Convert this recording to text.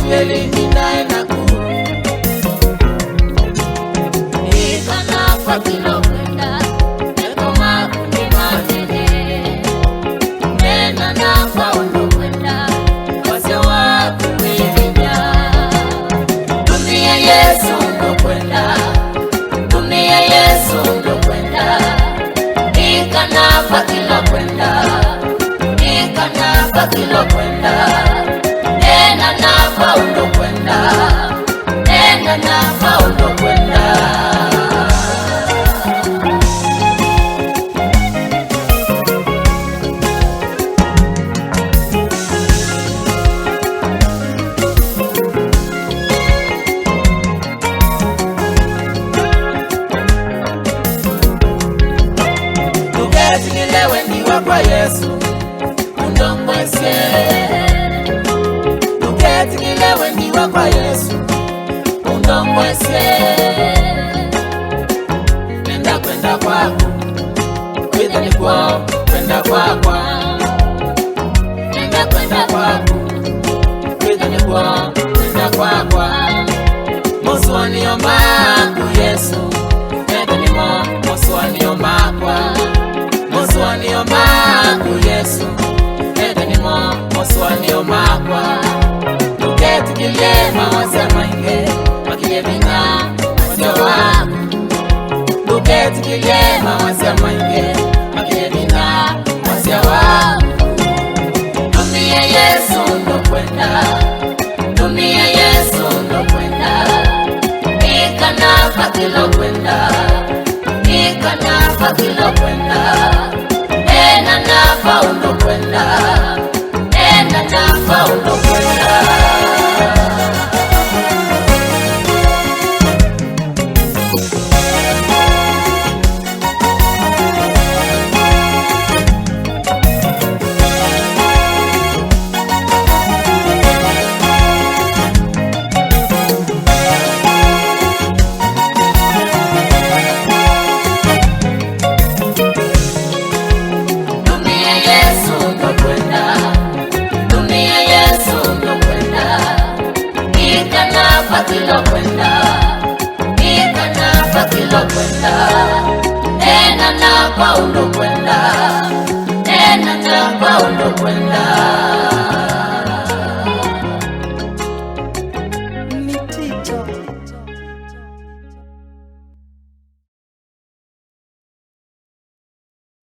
Asueli ninaenda ku Ikana kwa kilo kwenda Ekoma kunima nene Nena na kwa undo kwenda Wase waku wivinya Dunia Yesu ndo kwenda Dunia Yesu ndo kwenda Ikana kwa kilo kwenda Ikana kwa kilo kwenda Nena na kwa undo kwenda Nena na kwa undo kwenda Tugetingilewe ndiwa kwa Yesu Undongwese Tugetingilewe ndiwa kwa Yesu Undongwese Nenda kwenda kwako Kwitha ni kwao Kwenda kwako Nenda kwenda kwako Kwitha ni kwao Kwenda kwako Mosuani omaku Yesu Nenda ni mo Mosuani omaku Mosuani omaku Yesu Nenda ni mo Mosuani omaku Tugetikile mawasema inge Makile minga Wasya waku Tugetikile mawasema inge Makile minga Wasya waku Tumia Yesu ndo kwenda Tumia Yesu ndo kwenda Ikana pakilo kwenda Ikana pakilo kwenda Nena na paundo kwenda Nena na paundo kwenda Pakilo kwenda Ikana pakilo kwenda Nena na paundo kwenda Nena na paundo kwenda